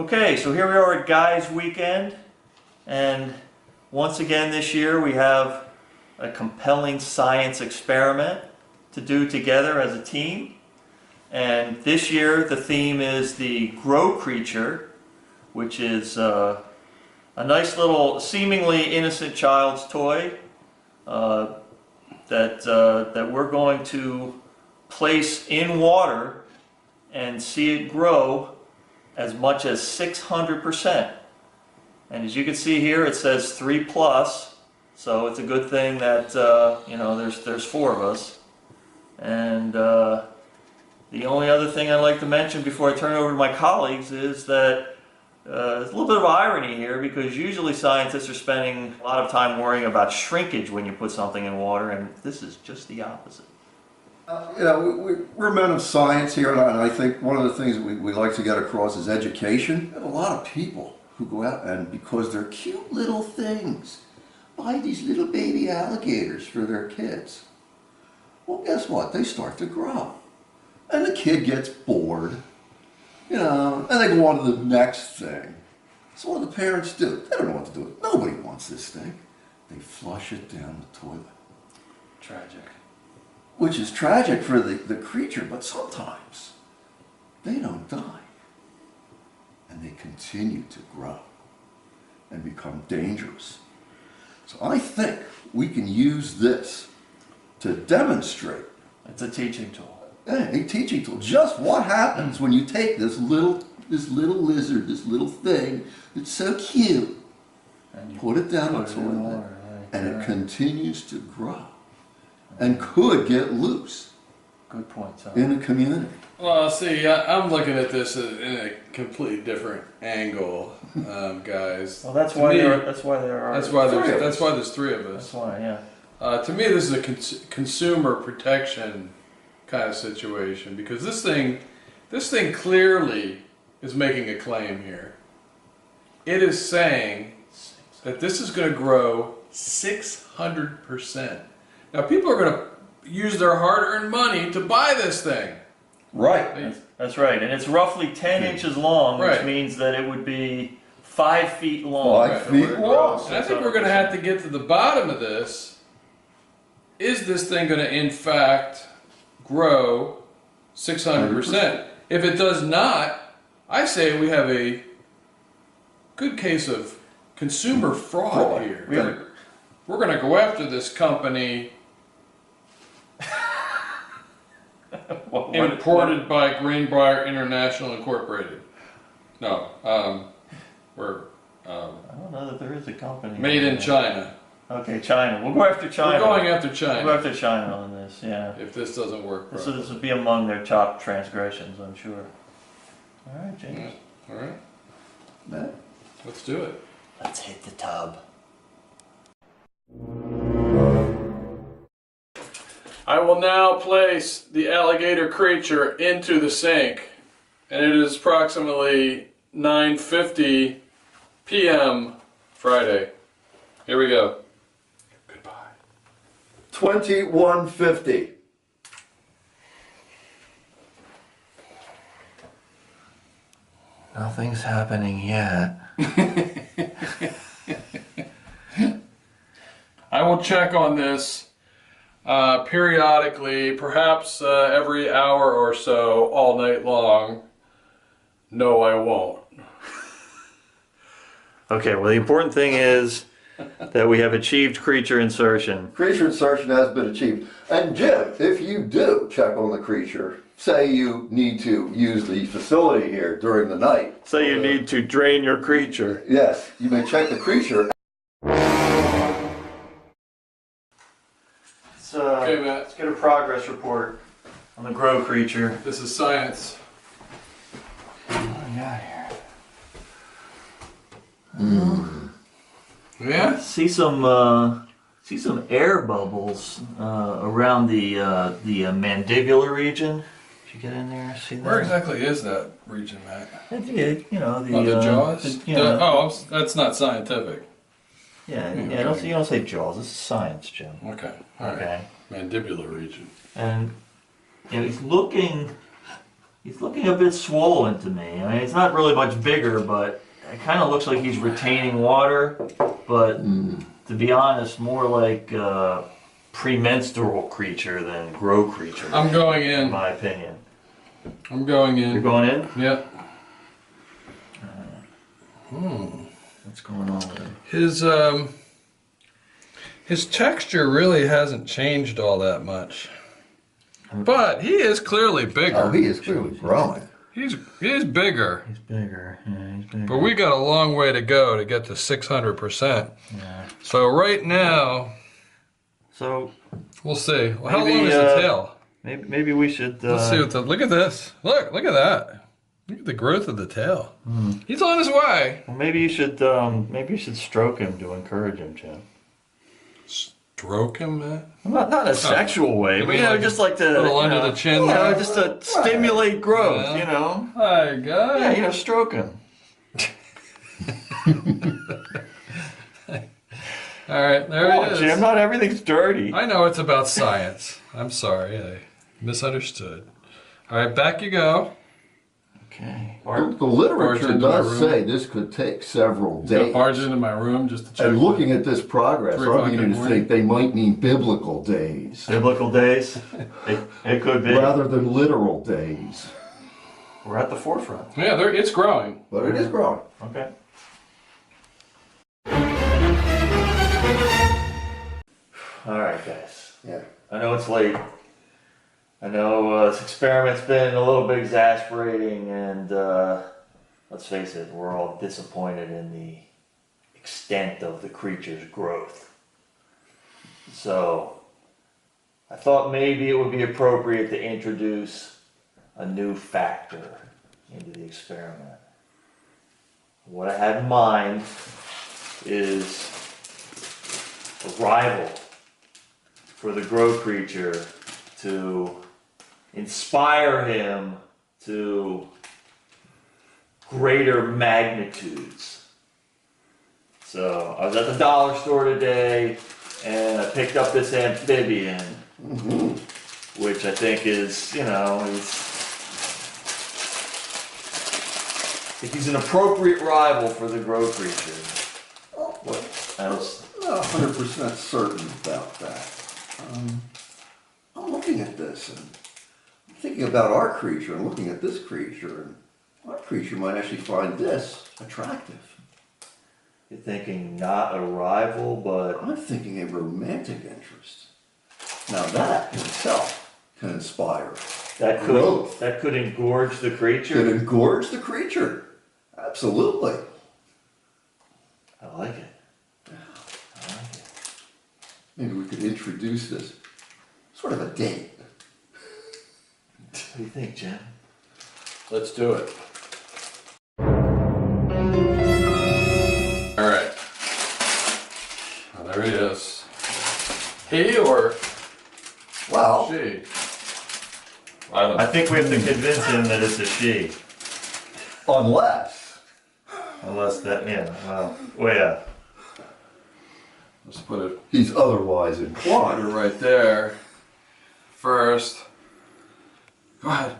Okay, so here we are at Guyz weekend, and once again this year we have a compelling science experiment to do together as a team. And this year the theme is the grow creature, which is a nice little seemingly innocent child's toy that we're going to place in water and see it grow as much as 600%. And as you can see here, it says 3+, so it's a good thing that you know, there's 4 of us. And the only other thing I'd like to mention before I turn it over to my colleagues is that there's a little bit of irony here, because usually scientists are spending a lot of time worrying about shrinkage when you put something in water, and this is just the opposite. You know, we're men of science here, and I think one of the things that we like to get across is education. We have a lot of people who go out and, because they're cute little things, buy these little baby alligators for their kids. Well, guess what? They start to grow. And the kid gets bored, you know, and they go on to the next thing. So what do the parents do? They don't know what to do with it. Nobody wants this thing. They flush it down the toilet. Tragic. Which is tragic for the creature, but sometimes they don't die. And they continue to grow and become dangerous. So I think we can use this to demonstrate. It's a teaching tool. A teaching tool. Just what happens when you take this little lizard, this little thing that's so cute, and you put it down the toilet, and it continues to grow. And could get loose. Good point, Tom. In a community. Well, see, I'm looking at this in a completely different angle, guys. Well, that's why there are. That's why there's 3 of us. That's why, yeah. To me, this is a consumer protection kind of situation, because this thing clearly is making a claim here. It is saying that this is going to grow 600%. Now, people are going to use their hard-earned money to buy this thing. Right. That's right. And it's roughly 10 inches long, which means that it would be 5 feet long. 5 feet long. And I think we're going to have to get to the bottom of this. Is this thing going to, in fact, grow 600%? If it does not, I say we have a good case of consumer fraud here. We're going to go after this company imported by Greenbrier International Incorporated. No, we're I don't know that there is a company. Made in China. Okay, China. We'll go after China. We're going after China. We'll go after China on this, yeah. If this doesn't work. So this would be among their top transgressions, I'm sure. All right, James. All right. Matt? Let's do it. Let's hit the tub. I will now place the alligator creature into the sink, and it is approximately 9:50 p.m. Friday. Here we go. Goodbye. 2150. Nothing's happening yet. I will check on this periodically, perhaps every hour or so, all night long. No, I won't. Okay, well, the important thing is that we have achieved creature insertion. Creature insertion has been achieved. And Jim, if you do check on the creature, say you need to use the facility here during the night. Say you need to drain your creature. Yes, you may check the creature. Okay, Matt. Let's get a progress report on the grow creature. This is science. What do we got here? Yeah? See some air bubbles around the mandibular region. Did you get in there? See that? Where exactly is that region, Matt? You know, the jaws? That's not scientific. Yeah, you don't say jaws. This is science, Jim. Okay. All right. Okay. Mandibular region. And he's looking He's looking a bit swollen to me. I mean, it's not really much bigger, but it kind of looks like he's retaining water. But to be honest, more like a premenstrual creature than grow creature. I'm going in. In my opinion. I'm going in. You're going in? Yep. What's going on with him? His texture really hasn't changed all that much. But he is clearly bigger. Oh, he is clearly growing. He is bigger. He's bigger. Yeah, he's bigger. But we got a long way to go to get to 600%. Yeah. So right now, So we'll see. Well, how Maybe, long is the tail? maybe we should. Let's see what look at this. Look at that. Look at the growth of the tail. He's on his way. Well, maybe you should stroke him to encourage him, Jim. Stroke him, man. Not in a sexual way, You but mean like just like to little under the chin there? just to stimulate growth. Yeah. Hi, guy. Yeah, stroke him. All right, there he is. Jim, not everything's dirty. I know it's about science. I'm sorry, I misunderstood. All right, back you go. Okay. The literature into my does room. say this could take several Got days. barged into my room just to check. And looking at this progress, 3 I'm o'clock in beginning the to morning. think they might mean biblical days Biblical days. It could be. rather than literal days. We're at the forefront. Yeah, it's growing. But it is growing. Okay. All right, guys. Yeah. I know it's late. I know this experiment's been a little bit exasperating, and let's face it, we're all disappointed in the extent of the creature's growth. So, I thought maybe it would be appropriate to introduce a new factor into the experiment. What I had in mind is a rival for the grow creature to inspire him to greater magnitudes. So I was at the dollar store today and I picked up this amphibian, which I think is, he's an appropriate rival for the grow creature. Oh, well, I was, I'm not 100% certain about that. I'm looking at this and I'm thinking about our creature and looking at this creature, and our creature might actually find this attractive. you're thinking not a rival, but I'm thinking a romantic interest. Now that in itself can inspire that growth. could engorge the Could creature. engorge the creature. Absolutely. I like it. I like it. Maybe we could introduce this sort of a date. What do you think, Jim? Let's do it. All right. Oh, there he is. He or Well, she? I don't I know. think we have to convince him that it's a she. unless Unless that, well, yeah. Let's put it he's otherwise inclined. right there. First. Go ahead.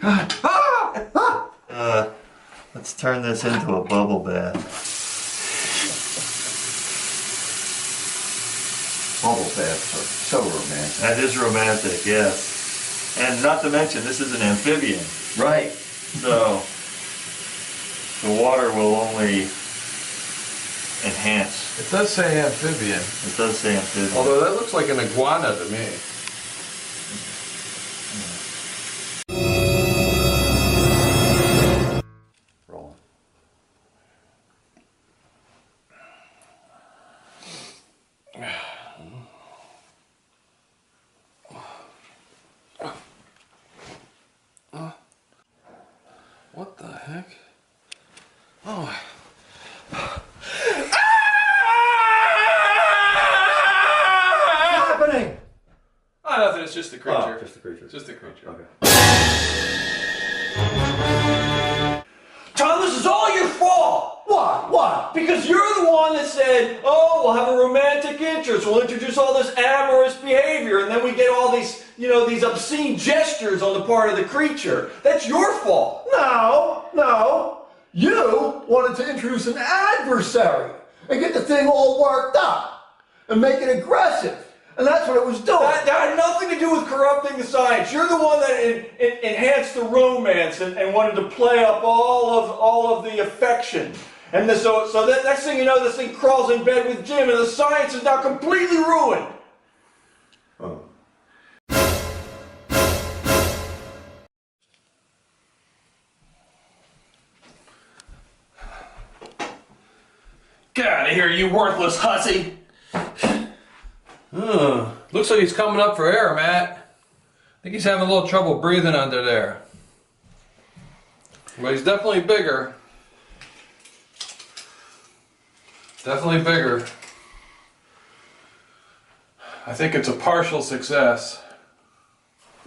Go ahead. Let's turn this into a bubble bath. Bubble baths are so romantic. That is romantic, yes. And not to mention, this is an amphibian. Right. So, the water will only enhance. It does say amphibian. It does say amphibian. Although that looks like an iguana to me. Rolling. What the heck? Oh. What's happening? Oh, nothing. It's just the creature. Just the creature. Just the creature. Okay. Tom, this is all your fault! What? Because you're the one that said, oh, we'll have a romantic interest, we'll introduce all this amorous behavior, and then we get all these these obscene gestures on the part of the creature. That's your fault. No. You wanted to introduce an adversary and get the thing all worked up and make it aggressive. And that's what it was doing. That had nothing to do with corrupting the science. You're the one that enhanced the romance and wanted to play up all of the affection. And so that next thing you know, this thing crawls in bed with Jim, and the science is now completely ruined. Oh. Get out of here, you worthless hussy! Looks like he's coming up for air, Matt. I think he's having a little trouble breathing under there. But he's definitely bigger. Definitely bigger. I think it's a partial success.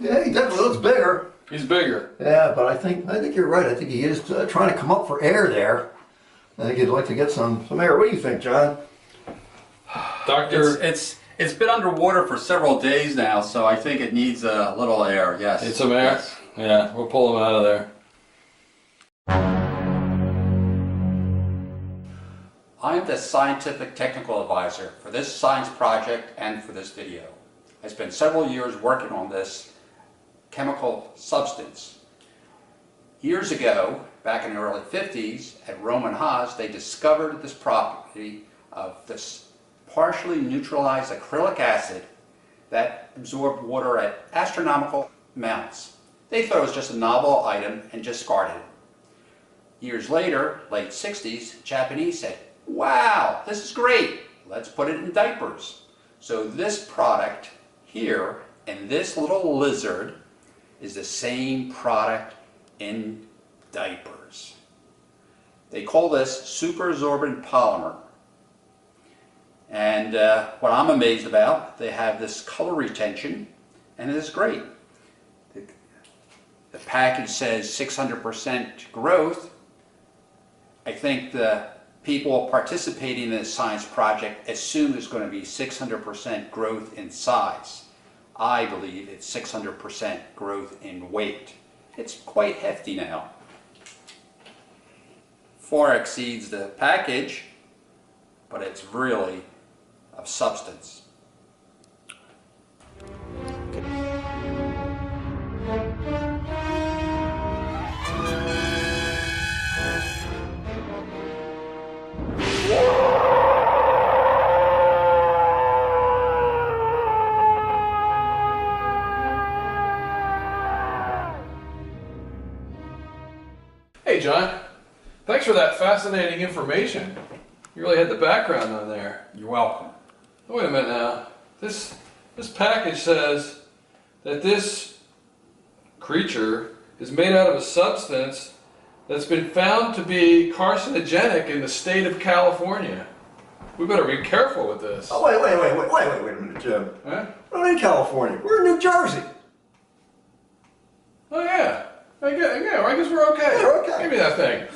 Yeah, he definitely looks bigger. He's bigger. Yeah, but I think you're right. I think he is trying to come up for air there. I think he'd like to get some air. What do you think, John? Doctor, It's been underwater for several days now, so I think it needs a little air, yes. need some air? Yes. Yeah, we'll pull him out of there. I'm the scientific technical advisor for this science project and for this video. I spent several years working on this chemical substance. Years ago, back in the early 50s, at Rome and Haas, they discovered this property of this partially neutralized acrylic acid that absorbed water at astronomical amounts. They thought it was just a novel item and discarded it. Years later, late 60s, Japanese said, wow, this is great, let's put it in diapers. So this product here and this little lizard is the same product in diapers. They call this superabsorbent polymer. And what I'm amazed about, they have this color retention, and it is great. The package says 600% growth. I think the people participating in this science project assume there's going to be 600% growth in size. I believe it's 600% growth in weight. It's quite hefty now. Far exceeds the package, but it's really of substance. Hey, John. Thanks for that fascinating information. You really had the background on there. You're welcome. Wait a minute now. This package says that this creature is made out of a substance that's been found to be carcinogenic in the state of California. We better be careful with this. Oh, wait a minute, Jim. Huh? We're not in California. We're in New Jersey. Oh yeah. I guess we're okay. Yeah, we're okay. Give me that thing.